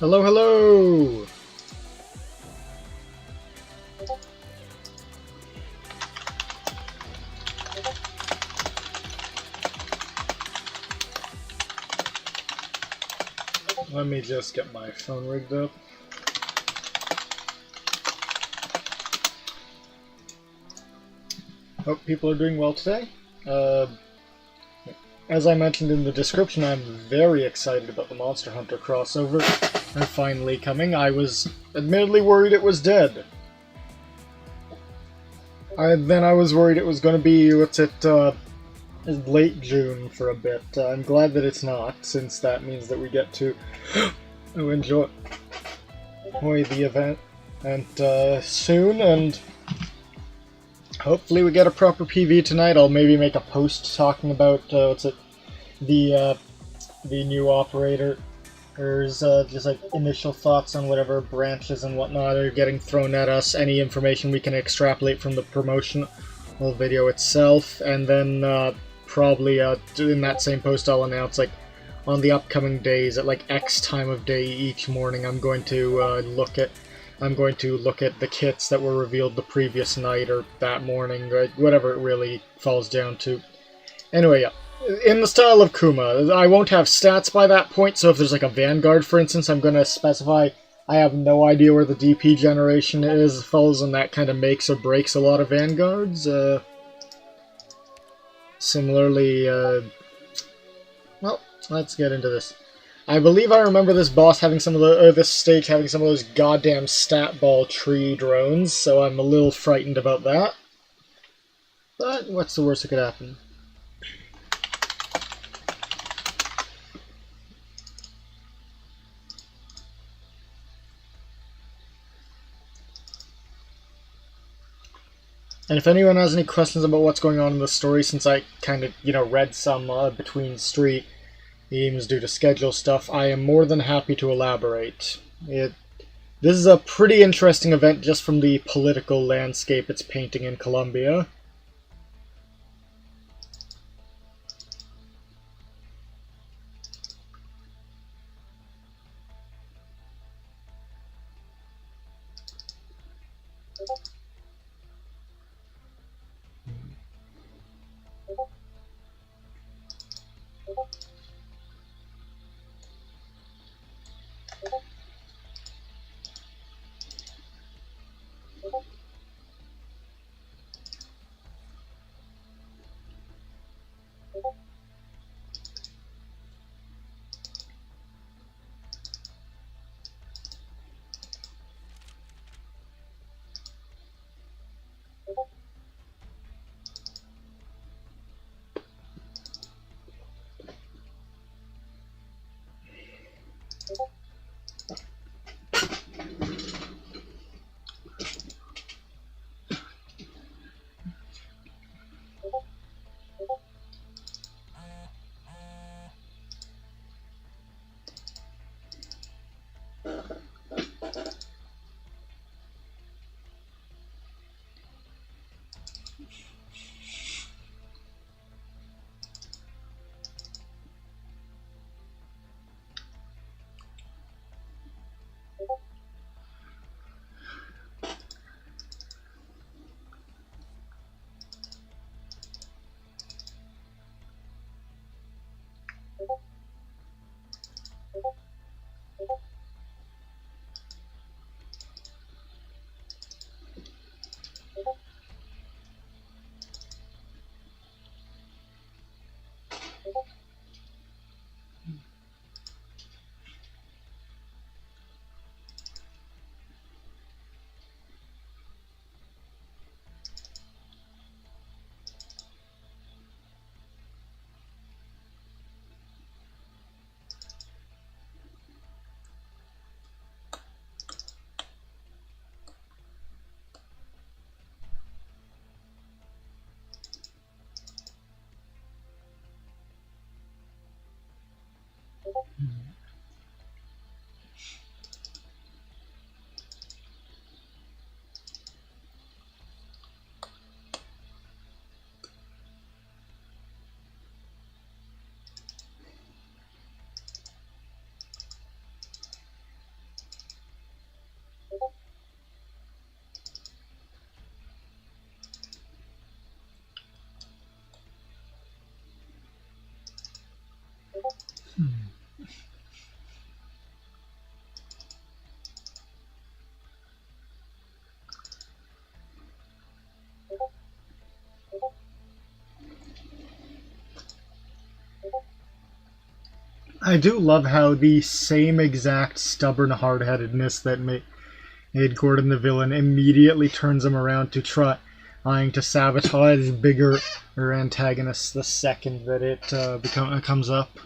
Hello, hello! Let me just get my phone rigged up. Hope people are doing well today. As I mentioned in the description, I'm very excited about the Monster Hunter crossover. They're finally coming. I was admittedly worried it was dead. Then I was worried it was going to be, late June for a bit. I'm glad that it's not, since that means that we get to enjoy the event soon, and hopefully we get a proper PV tonight. I'll maybe make a post talking about the new operator. There's just like initial thoughts on whatever branches and whatnot are getting thrown at us, any information we can extrapolate from the promotional video itself, and then probably in that same post I'll announce, like, on the upcoming days at like X time of day each morning I'm going to look at the kits that were revealed the previous night or that morning, or whatever it really falls down to. Anyway, yeah. In the style of Kuma, I won't have stats by that point, so if there's like a Vanguard, for instance, I'm going to specify I have no idea where the DP generation falls, and that kind of makes or breaks a lot of Vanguards. Similarly, well, let's get into this. I believe I remember this boss having this stage having some of those goddamn stat ball tree drones, so I'm a little frightened about that. But what's the worst that could happen? And if anyone has any questions about what's going on in the story, since I kind of, read some between streams due to schedule stuff, I am more than happy to elaborate. This is a pretty interesting event just from the political landscape it's painting in Colombia. I do love how the same exact stubborn hard-headedness that made Gordon the villain immediately turns him around to trying to sabotage bigger antagonists the second that it comes up.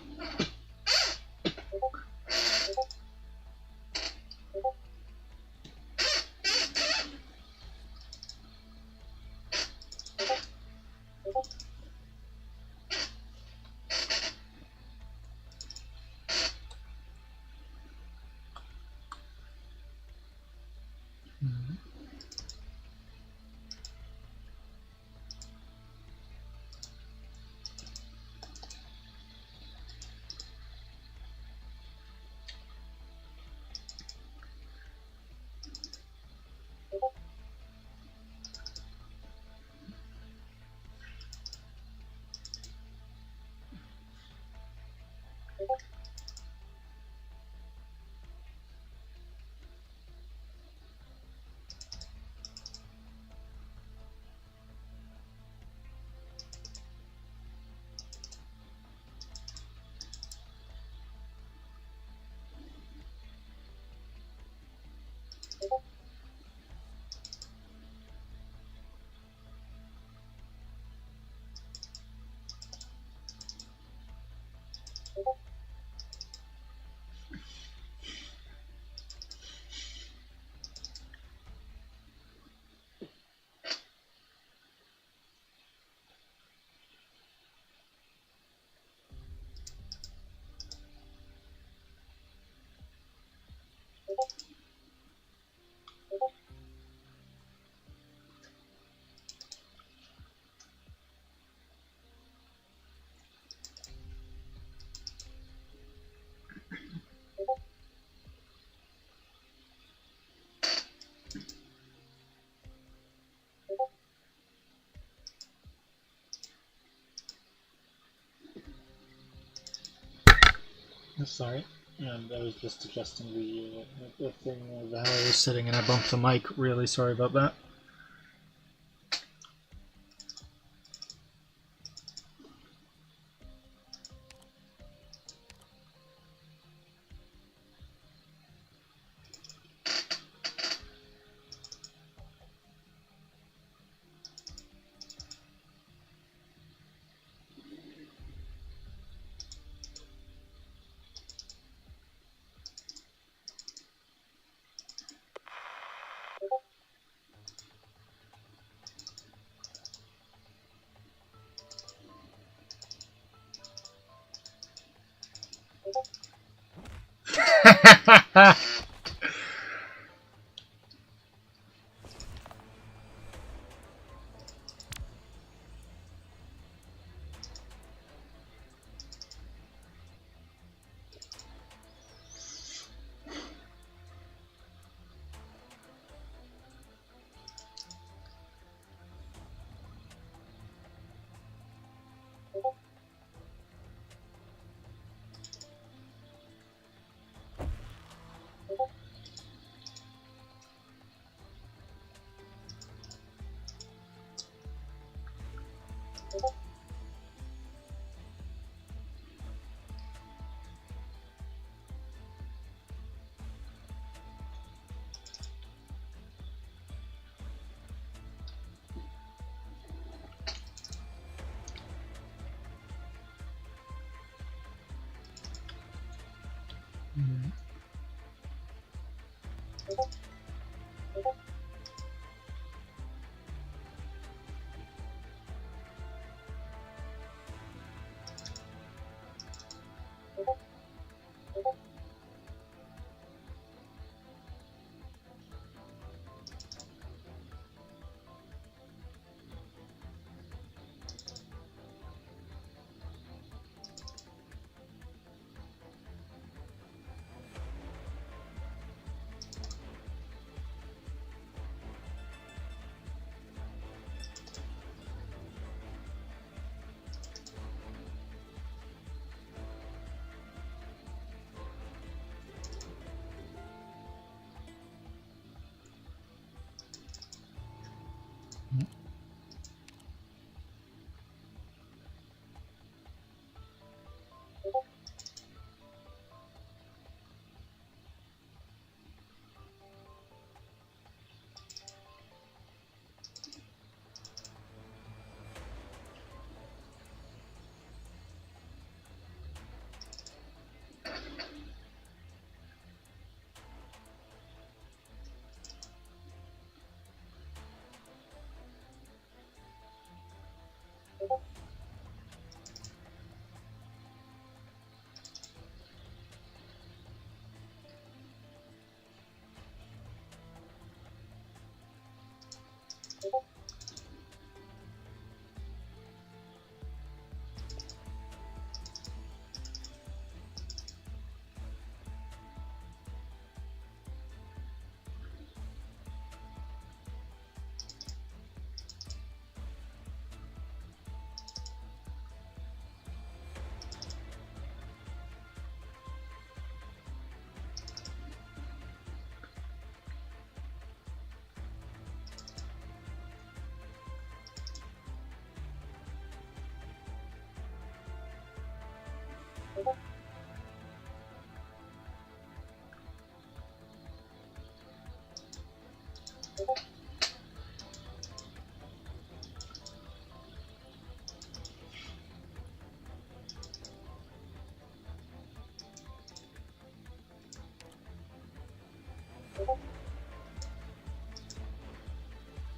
Sorry, and I was just adjusting the thing of how I was sitting, and I bumped the mic. Really sorry about that.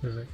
Perfect.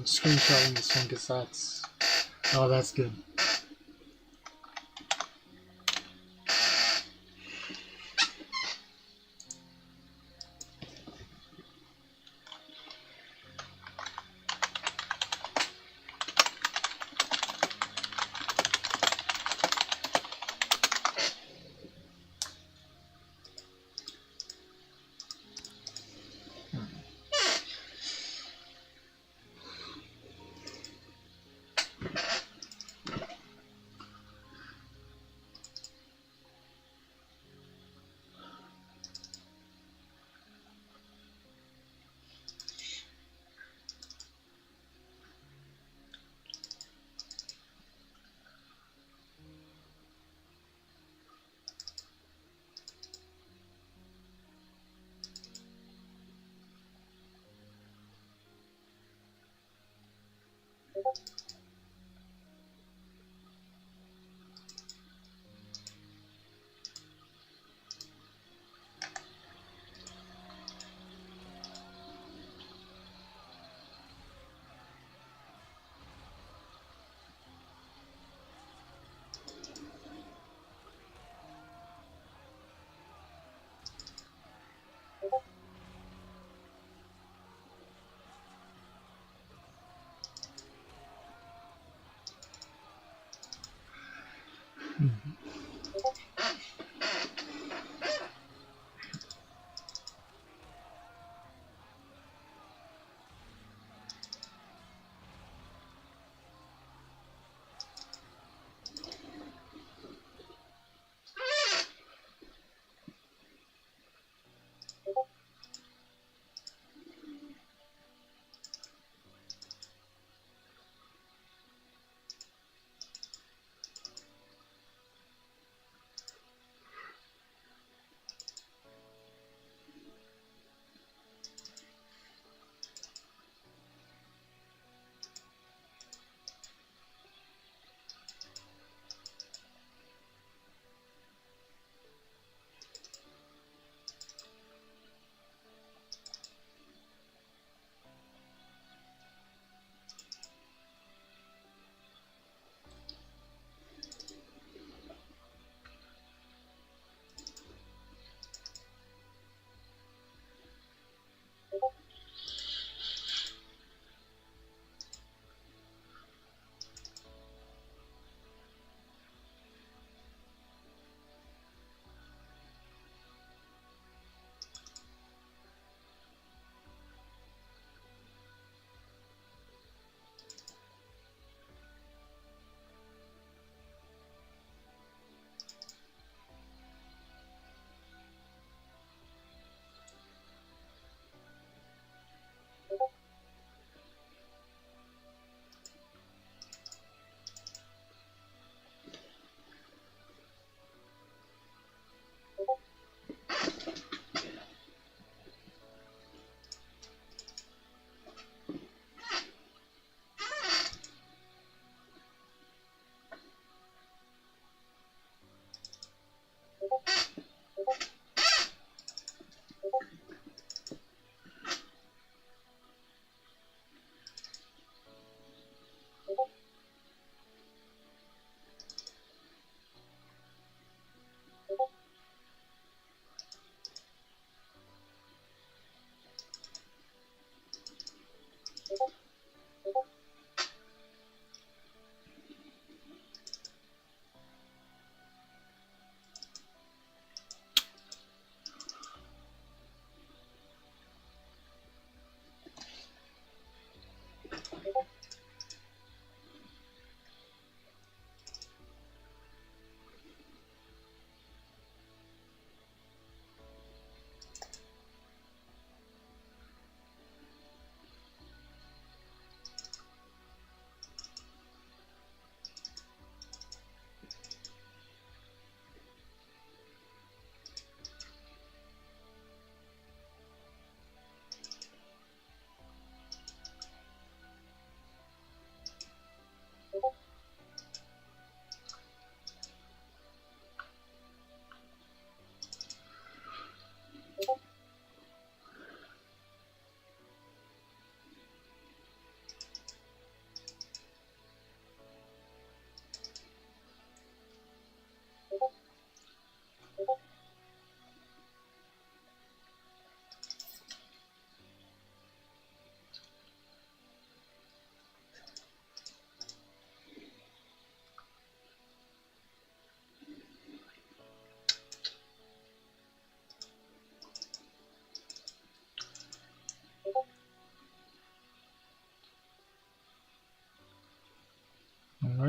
screenshotting this one because that's... Oh, that's good.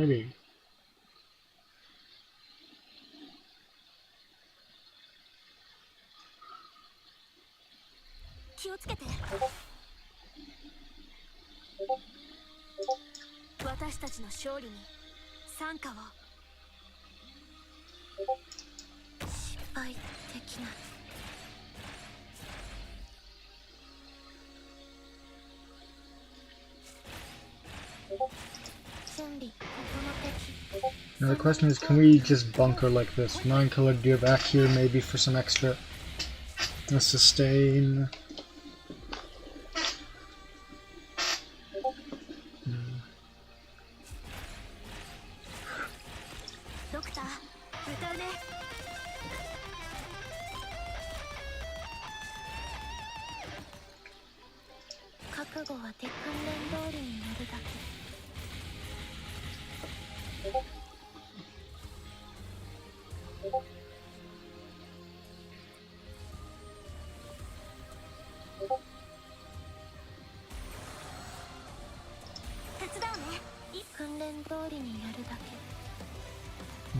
Alrighty. Now the question is, can we just bunker like this? 9 colored gear back here, maybe for some extra sustain.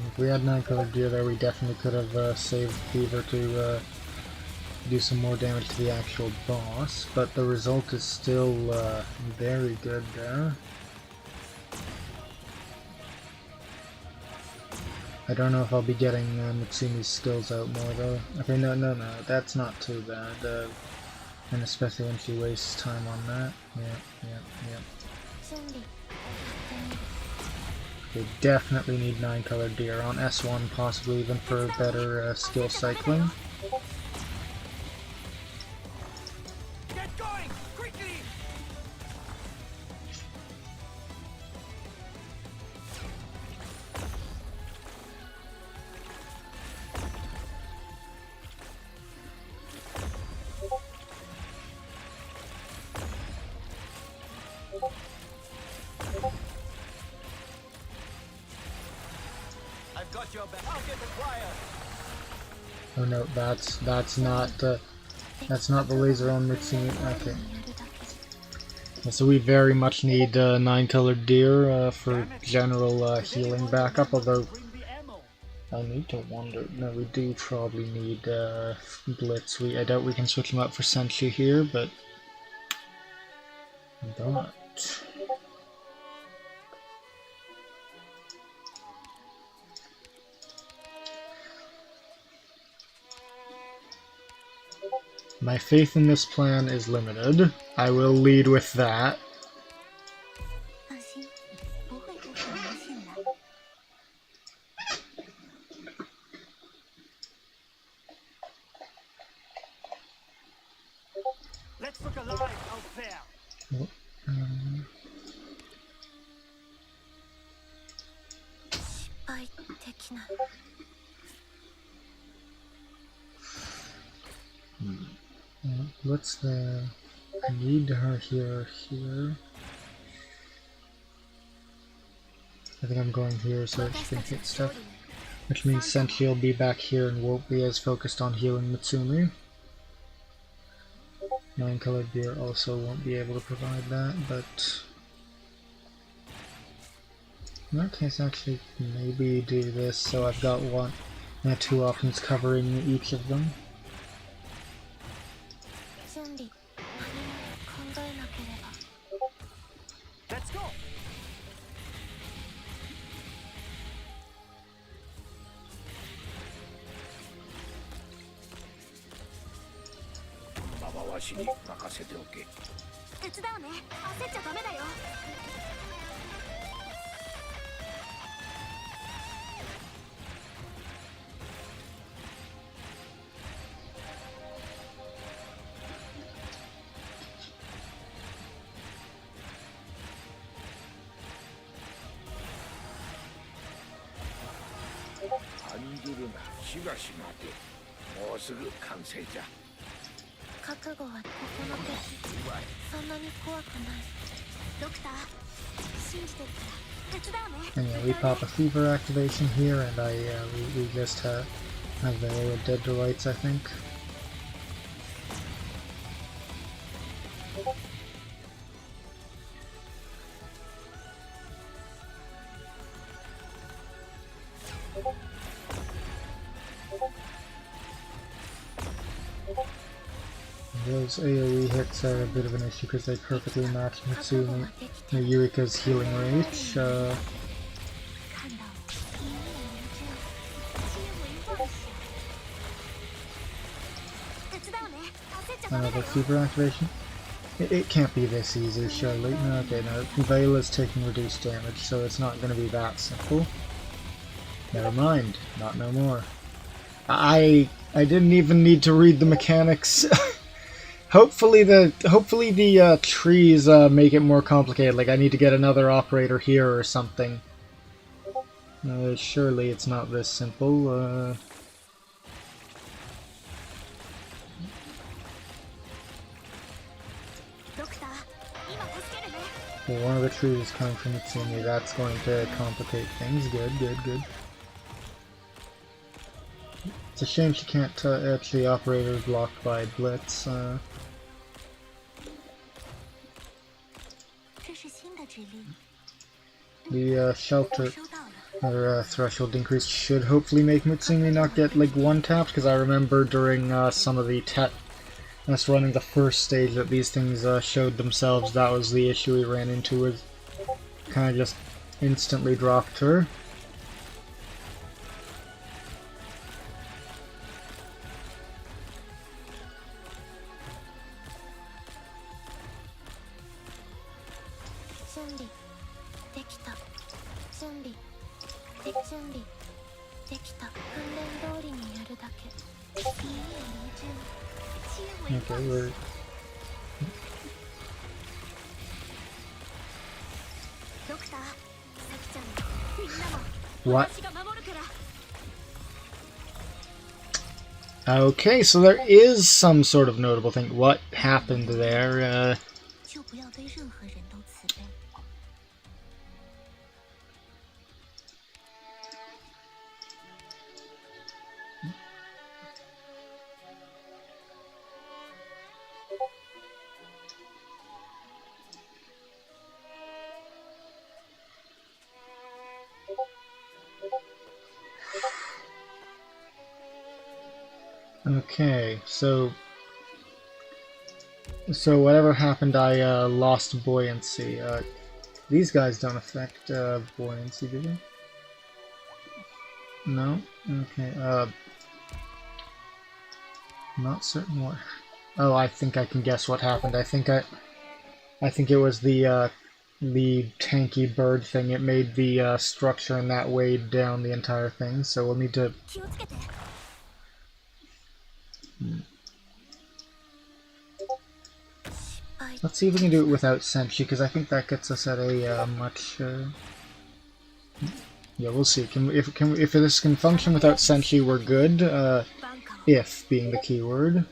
If we had 9 colored gear there, we definitely could have saved Fever to do some more damage to the actual boss, but the result is still very good there. I don't know if I'll be getting Mitsumi's skills out more though. Okay, no, that's not too bad. And especially when she wastes time on that. Yeah. We definitely need 9 colored gear on S1, possibly even for better skill cycling. Get going! Quickly! I've got your back. I'll get required. Oh no, that's not the laser on Mitsumi. Okay. Yeah, so we very much need 9 colored deer for general healing backup, although I need to wonder. No, we do probably need Blitz. I doubt we can switch him out for Senshi here, but my faith in this plan is limited. I will lead with that. Let's look alive out there. What's the... I need her here. I think I'm going here so she can hit stuff. Which means Senshi will be back here and won't be as focused on healing Mitsumi. 9 colored gear also won't be able to provide that, but... in that case, actually, maybe do this so I've got 2 options covering each of them. Let's go. And yeah, we pop a fever activation here, and we just have the dead to rights, I think. Those AoE hits are a bit of an issue because they perfectly match Mitsumi no Yurika's healing rate. Another fever activation. It can't be this easy, surely. Okay, no. Vela's taking reduced damage, so it's not going to be that simple. Never mind. Not no more. I didn't even need to read the mechanics. Hopefully the trees make it more complicated. Like I need to get another operator here or something. Surely it's not this simple. Well, one of the trees is coming from Mitsumi. That's going to complicate things. Good, good, good. It's a shame she can't actually operator blocked by Blitz. The shelter or threshold increase should hopefully make Mitsumi not get like one tapped, because I remember during some of the us running the first stage that these things showed themselves. That was the issue we ran into, was kind of just instantly dropped her. Okay, we're... What? Okay, so there is some sort of notable thing. What happened there? Okay, so whatever happened, I lost buoyancy. These guys don't affect buoyancy, do they? No? Okay, not certain what... Oh, I think I can guess what happened. I think it was the tanky bird thing. It made the structure and that weighed down the entire thing, so we'll need to... Let's see if we can do it without Senshi, because I think that gets us at a much... Yeah, we'll see. If this can function without Senshi, we're good. If being the keyword.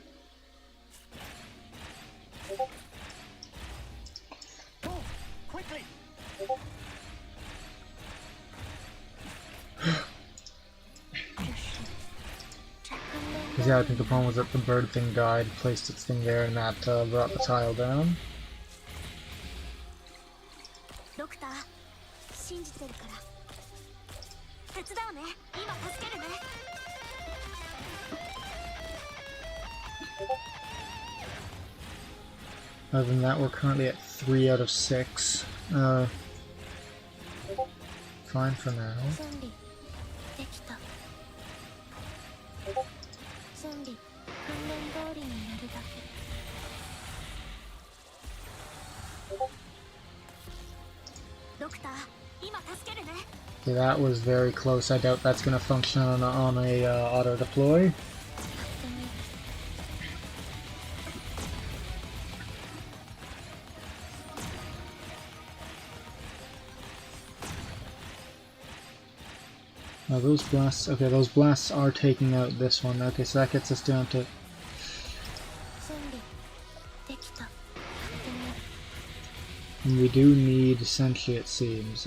Yeah, I think the problem was that the bird thing died, placed its thing there, and that brought the tile down. Other than that, we're currently at 3 out of 6. Fine for now. Okay, that was very close. I doubt that's going to function on a auto deploy. Oh, those blasts. Okay, those blasts are taking out this one. Okay, so that gets us down to... And we do need Senshi, it seems.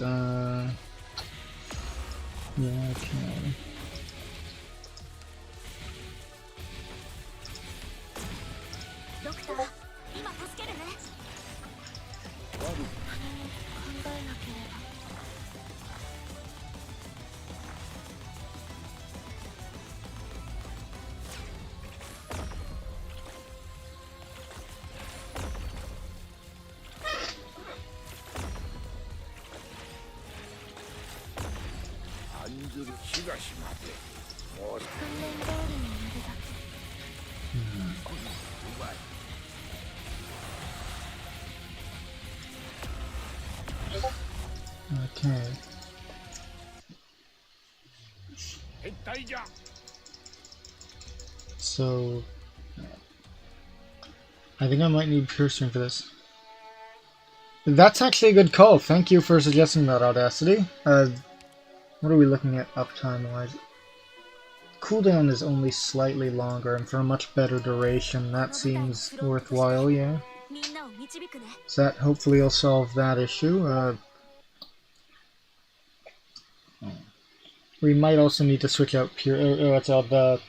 Yeah, okay. Okay. So, I think I might need pure stream for this. That's actually a good call. Thank you for suggesting that, Audacity. What are we looking at uptime-wise? Cooldown is only slightly longer, and for a much better duration, that seems worthwhile, yeah. So that hopefully will solve that issue. We might also need to switch out pure. The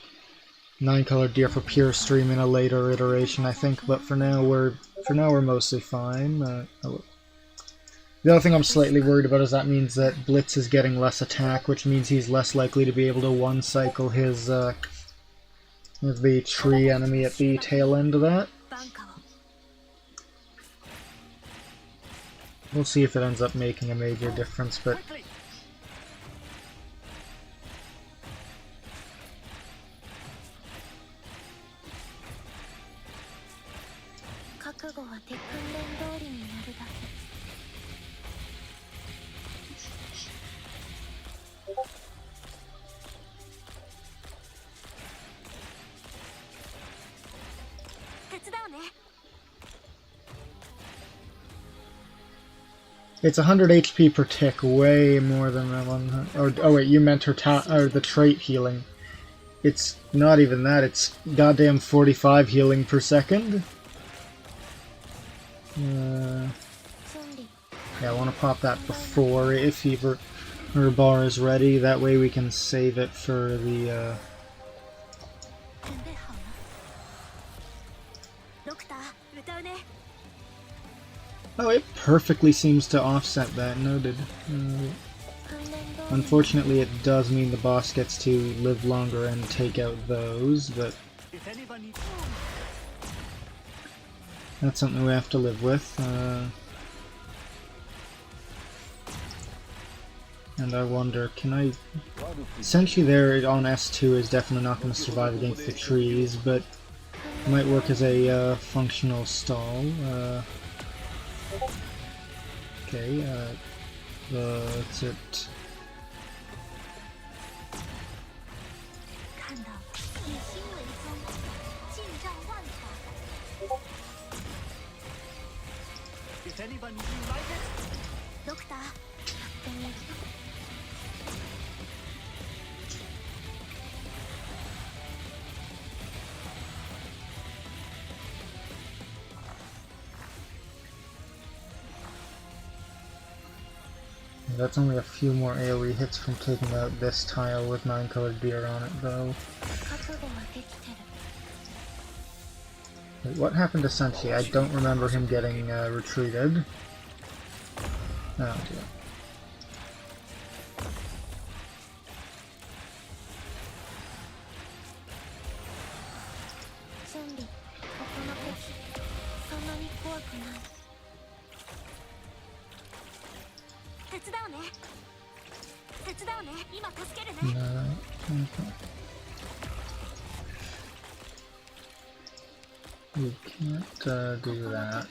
9-colored deer for pure stream in a later iteration, I think. But for now, we're mostly fine. The other thing I'm slightly worried about is that means that Blitz is getting less attack, which means he's less likely to be able to one-cycle his the tree enemy at the tail end of that. We'll see if it ends up making a major difference, but... It's 100 HP per tick, way more than that one. Oh wait, you meant her the trait healing. It's not even that, it's goddamn 45 healing per second. Yeah, I want to pop that before, if her bar is ready, that way we can save it for the... Oh, it perfectly seems to offset that, noted. Unfortunately, it does mean the boss gets to live longer and take out those, but... that's something we have to live with. And I wonder, can I... Essentially there on S2 is definitely not going to survive against the trees, but it might work as a functional stall. Okay, that's it. If anyone you like it? Doctor. That's only a few more AoE hits from taking out this tile with 9-colored deer on it, though. Wait, what happened to Senshi? I don't remember him getting retreated. Oh dear. No, okay. We can't do that.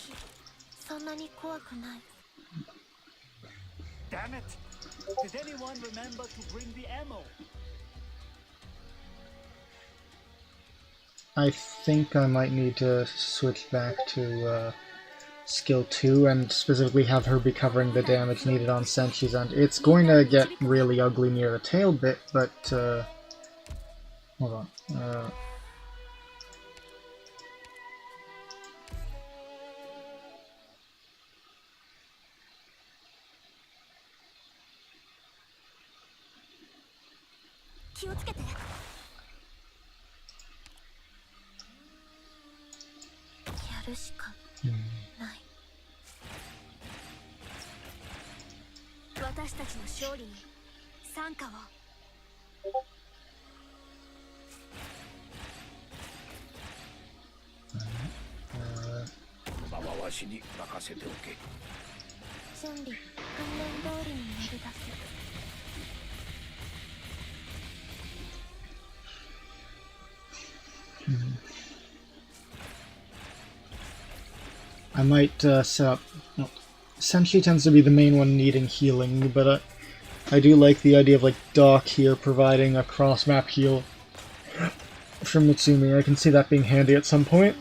Damn it! Did anyone remember to bring the ammo? I think I might need to switch back to skill 2 and specifically have her be covering the damage needed on Senshi's end. It's going to get really ugly near the tail bit, but hold on. I might set up... Well, Senshi tends to be the main one needing healing, but I do like the idea of like Doc here providing a cross-map heal from Mitsumi. I can see that being handy at some point.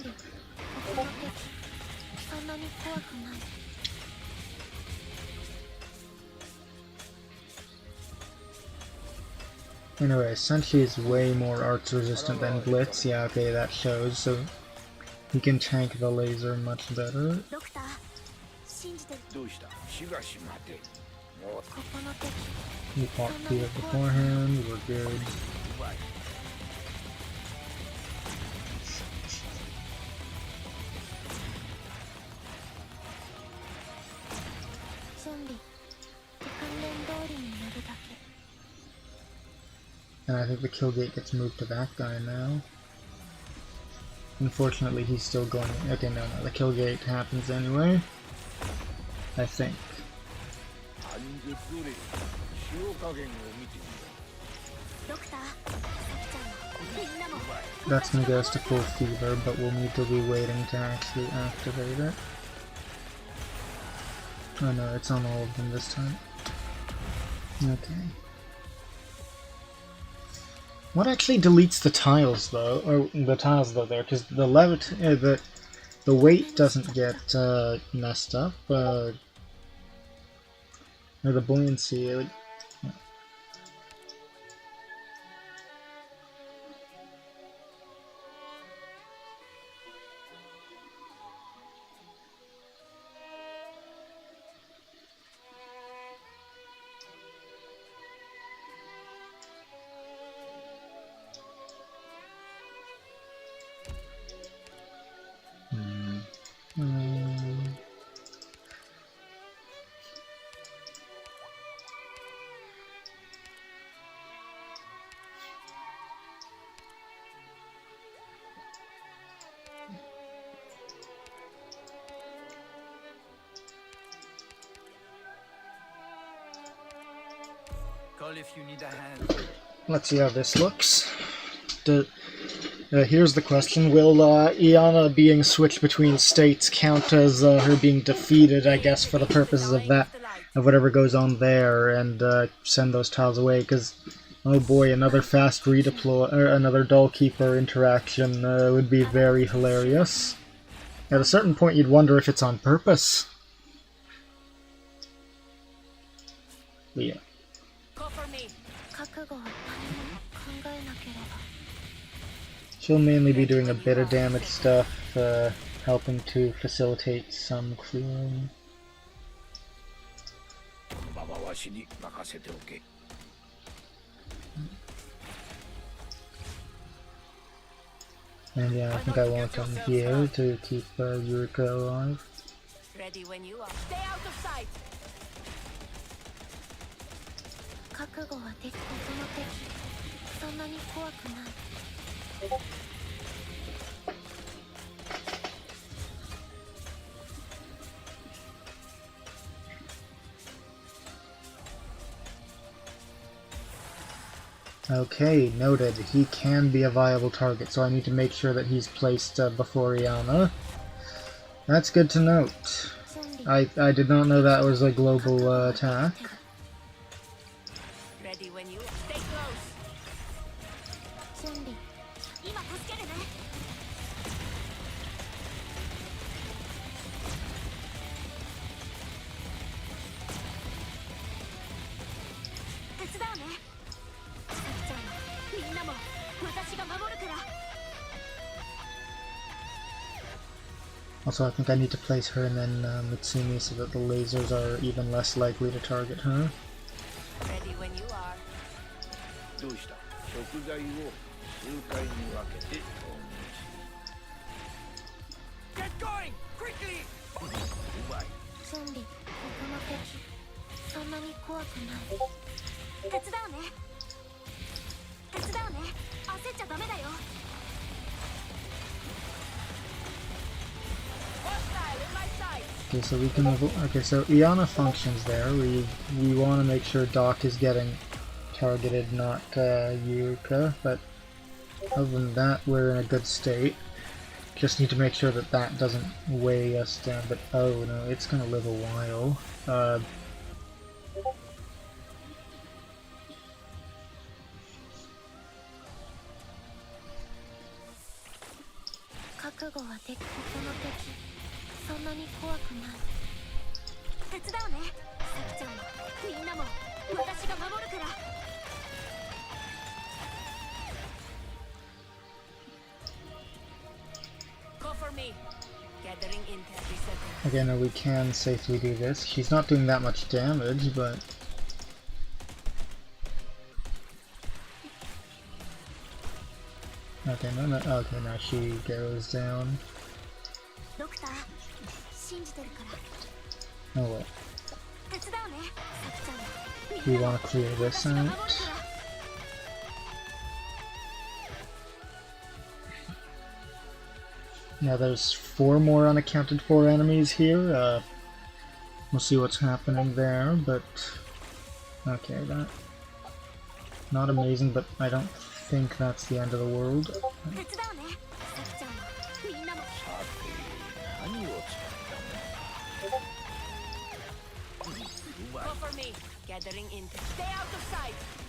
Anyway, Senshi is way more arts resistant than Blitz. Yeah, okay, that shows, so he can tank the laser much better. We popped two beforehand, we're good. And I think the kill gate gets moved to that guy now. Unfortunately, he's still going. Okay, no, the kill gate happens anyway. I think. That's gonna get us to full fever, but we'll need to be waiting to actually activate it. Oh no, it's on all of them this time. Okay. What actually deletes the tiles though, or the tiles though there? Because the the weight doesn't get messed up, or the buoyancy. Like, Call if you need a hand. let's see how this looks. Here's the question: will Iana being switched between states count as her being defeated? I guess for the purposes of that, of whatever goes on there, and send those tiles away. Because oh boy, another fast redeploy or another Dollkeeper interaction would be very hilarious. At a certain point, you'd wonder if it's on purpose. But yeah. She'll mainly be doing a bit of damage stuff, helping to facilitate some clearing. And yeah, I think I want him here to keep Yurika alive. Ready when you are. Stay out of sight. Okay, noted. He can be a viable target, so I need to make sure that he's placed before Iana. That's good to note. I did not know that was a global attack. Ready when you are. Stay close. Also, I think I need to place her and then Mitsumi so that the lasers are even less likely to target her. Ready when you are. Get going! Quickly! Okay, so we can okay, so Iana functions there. We want to make sure Doc is getting targeted, not Yurika, but other than that, we're in a good state. Just need to make sure that that doesn't weigh us down, but oh no, it's gonna live a while. Go for me. Gathering intel. Resetting. Again, no, we can safely do this. She's not doing that much damage, but... Okay, no, okay, now she goes down. Oh well. We want to clear this out. Now there's 4 more unaccounted for enemies here. We'll see what's happening there, but... Okay, that... Not amazing, but I don't think that's the end of the world.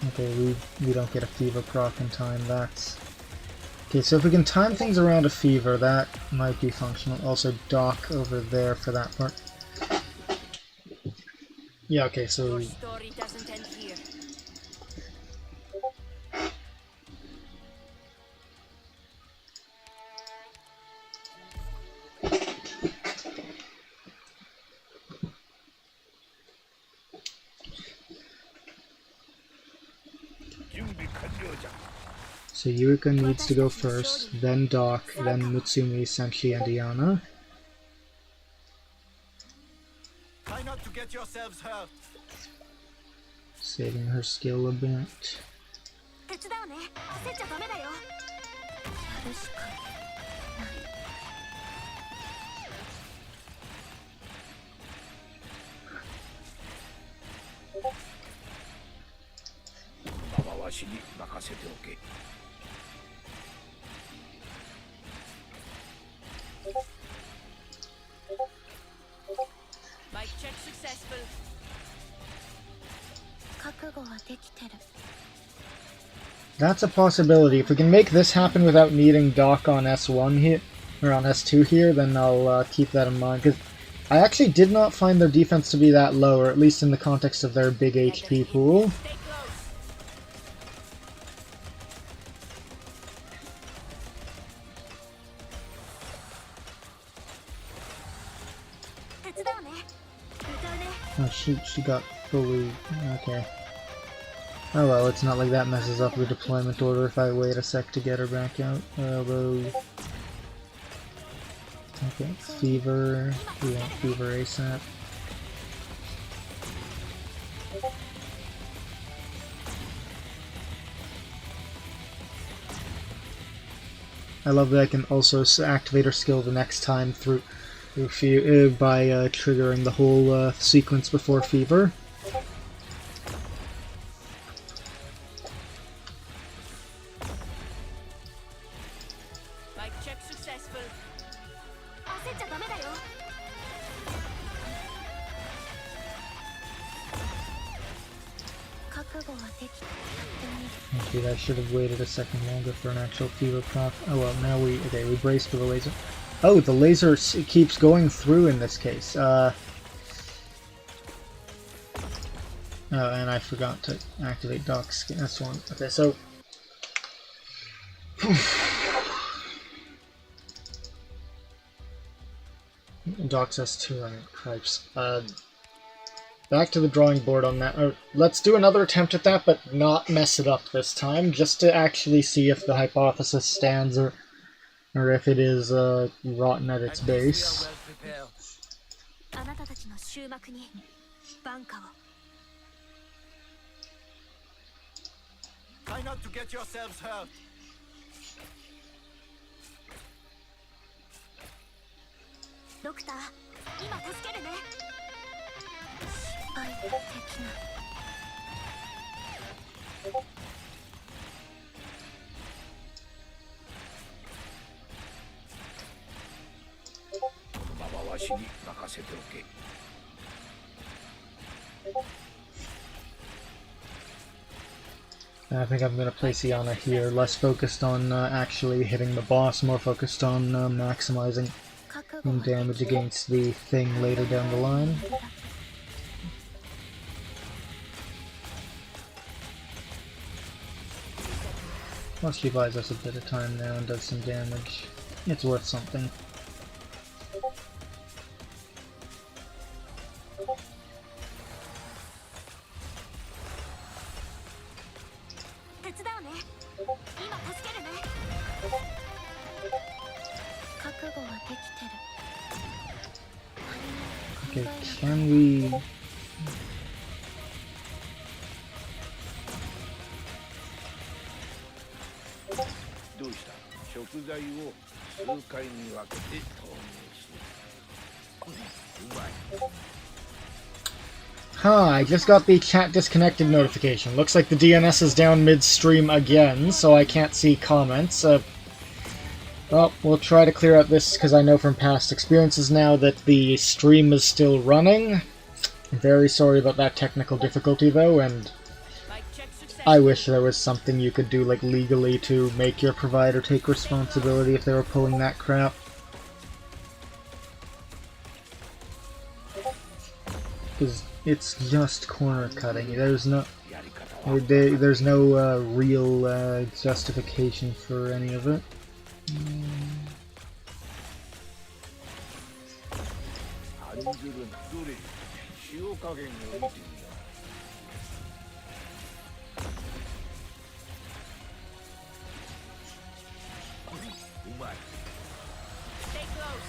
Okay, we don't get a fever proc in time, that's... Okay, so if we can time things around a fever, that might be functional. Also, Doc over there for that part. Yeah, okay, so... Your story doesn't end here. So Yurika needs to go first, then Doc, then Mutsumi, Senshi, and Iana. Try not to get yourselves hurt. Saving her skill a bit. Mic check successful. That's a possibility. If we can make this happen without needing Doc on S1 here, or on S2 here, then I'll keep that in mind. Because I actually did not find their defense to be that low, or at least in the context of their big HP pool. Stay close. Oh, she got fully... Okay. Oh well, it's not like that messes up the deployment order if I wait a sec to get her back out. Although... Okay, Fever... We want Fever ASAP. I love that I can also activate her skill the next time through by triggering the whole sequence before Fever. Mic check successful. Okay, I should have waited a second longer for an actual Fever proc. Oh well, now we brace for the laser. Oh, the laser keeps going through in this case. Oh, and I forgot to activate Doc's S1. Okay, so... Doc's S2, I mean, cripes. Back to the drawing board on that. Let's do another attempt at that, but not mess it up this time, just to actually see if the hypothesis stands or if it is rotten at its base. Try not to get yourselves hurt. I think I'm going to place Iana here, less focused on actually hitting the boss, more focused on maximizing damage against the thing later down the line. Plus she buys us a bit of time now and does some damage. It's worth something. Okay, can we... Huh, I just got the chat disconnected notification. Looks like the DNS is down midstream again, so I can't see comments. Well, we'll try to clear out this, because I know from past experiences now that the stream is still running. I'm very sorry about that technical difficulty, though, and I wish there was something you could do, like, legally to make your provider take responsibility if they were pulling that crap. Because it's just corner cutting. There's no real justification for any of it. Stay close.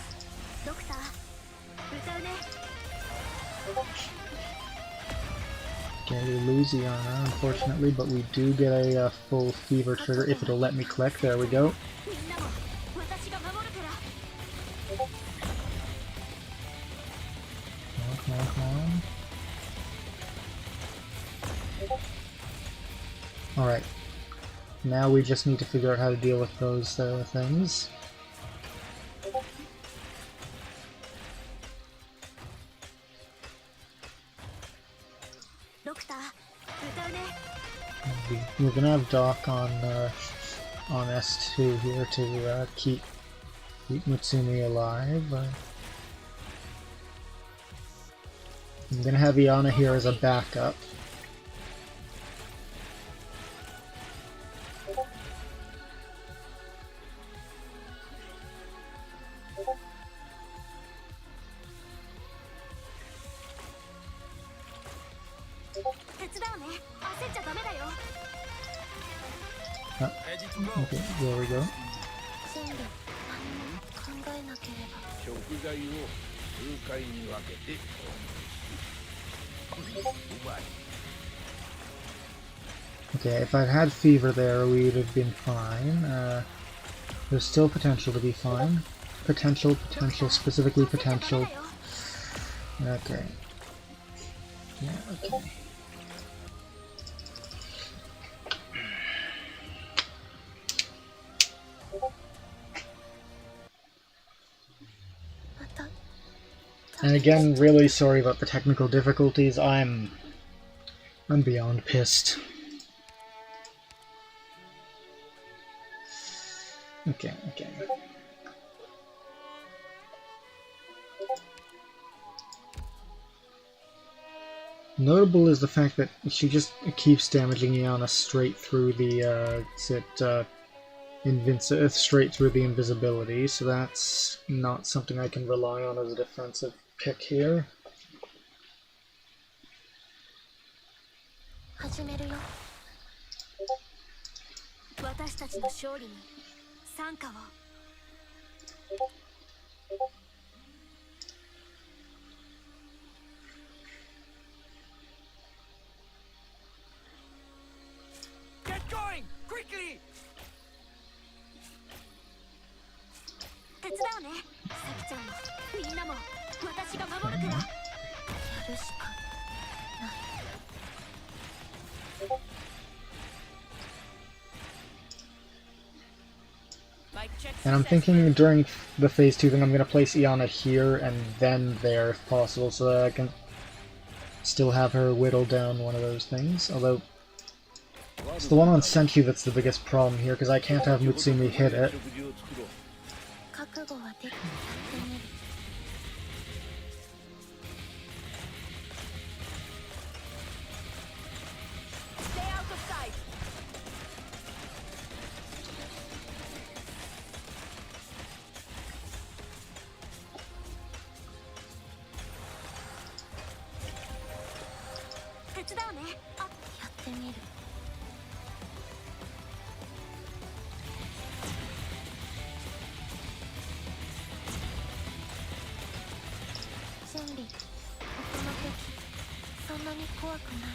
Okay, we lose Iana, unfortunately, but we do get a full fever trigger if it'll let me click. There we go. Come on, come on. Alright. Now we just need to figure out how to deal with those things. We're gonna have Doc on S2 here to keep Mutsumi alive. I'm gonna have Iana here as a backup. Okay, there we go. Okay, if I'd had fever there, we'd have been fine. There's still potential to be fine. Potential, specifically potential. Okay. Yeah, okay. And again, really sorry about the technical difficulties. I'm beyond pissed. Okay. Notable is the fact that she just keeps damaging Iana straight through the straight through the invisibility, so that's not something I can rely on as a defensive pick here. Get going! Quickly! My Mic check And I'm successful. thinking during the phase 2 thing I'm going to place Iana here and then there if possible so that I can still have her whittle down one of those things. Although, it's the one on Senshi that's the biggest problem here because I can't have Mutsumi hit it. 覚悟はできてやってみる Stay out of sight. Ah, やってみる 準備ここの敵そんなに怖くない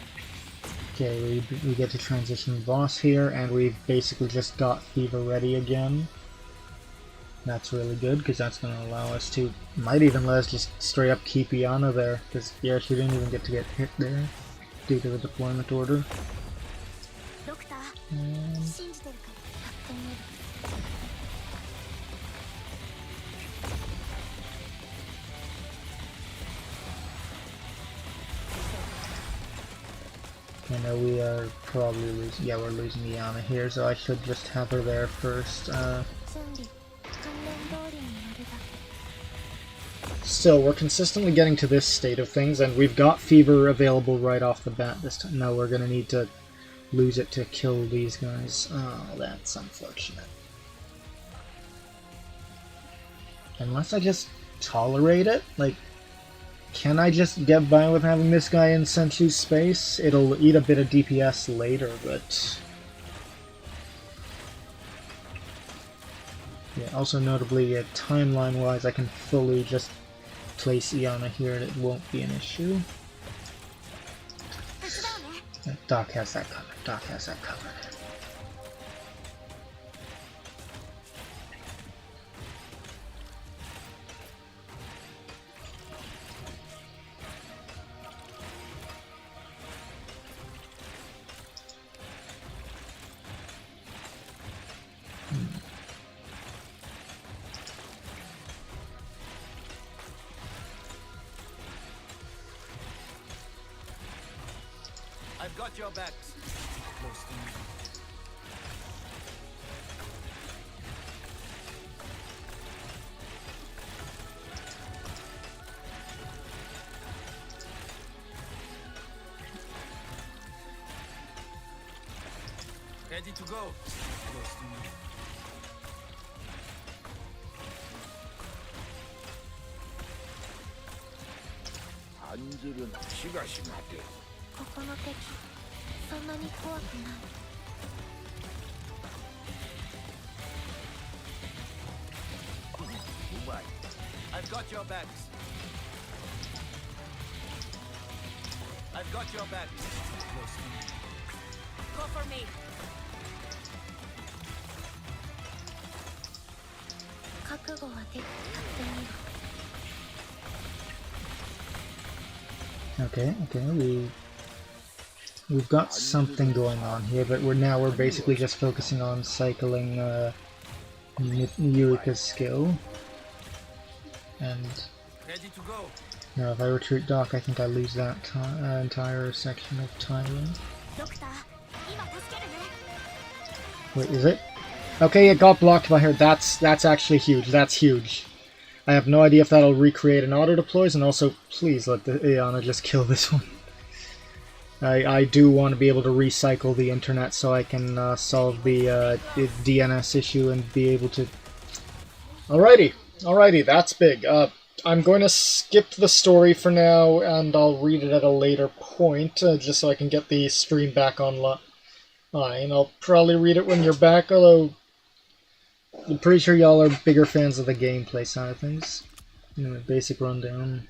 Okay, we get to transition boss here, and we've basically just got Fever ready again. That's really good, because that's going to allow us to, might even let us just straight up keep Iana there, because yeah, she didn't even get to get hit there, due to the deployment order. ドクター信じてるからやってみる I know we are probably losing, yeah, we're losing Iana here, so I should just have her there first. 準備訓練通りにやるだけ Still, we're consistently getting to this state of things, and we've got Fever available right off the bat this time. Now we're going to need to lose it to kill these guys. Oh, that's unfortunate. Unless I just tolerate it? Like, can I just get by with having this guy in Senshi's space? It'll eat a bit of DPS later, but... yeah, also notably, timeline-wise, I can fully just place Iana here and it won't be an issue. Doc has that covered. Doc has that covered. I've got your backs. Close to me. Ready to go. Close to me. 안들은 피가 심하대. ここの敵そんなに怖くない 우마이. I've got your backs. I've got your backs. Close to me. Go for me. 覚悟はできてやってみる Okay, we've got something going on here, but we're basically just focusing on cycling Yurika's skill. And Ready to go. now if I retreat Doc, I think I lose that entire section of Tyrant. ドクター今助けるね Wait, is it? Okay, it got blocked by her. That's actually huge. That's huge. I have no idea if that'll recreate an auto-deploys, and also, please let the Iana just kill this one. I do want to be able to recycle the internet so I can solve the DNS issue and be able to... Alrighty, that's big. I'm going to skip the story for now, and I'll read it at a later point, just so I can get the stream back online. I'll probably read it when you're back, although I'm pretty sure y'all are bigger fans of the gameplay side of things. Anyway, basic rundown.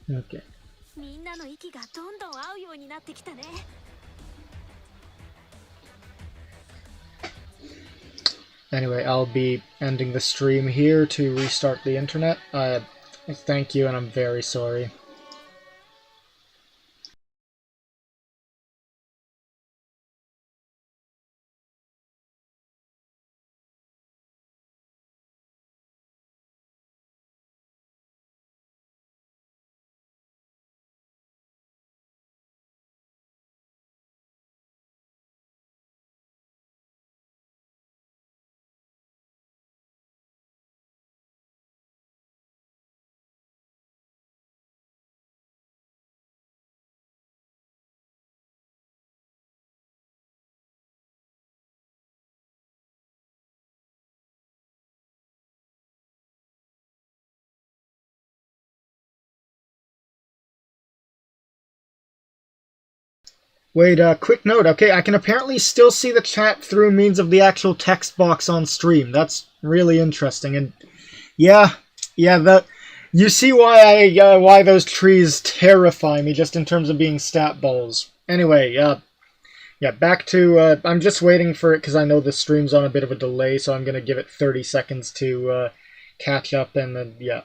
Okay. みんなの息がどんどん合うようになってきたね Anyway, I'll be ending the stream here to restart the internet. Thank you, and I'm very sorry. Wait, quick note. Okay, I can apparently still see the chat through means of the actual text box on stream. That's really interesting. And yeah, you see why those trees terrify me just in terms of being stat balls. Anyway, yeah, back to, I'm just waiting for it because I know the stream's on a bit of a delay, so I'm going to give it 30 seconds to catch up, and then, yeah.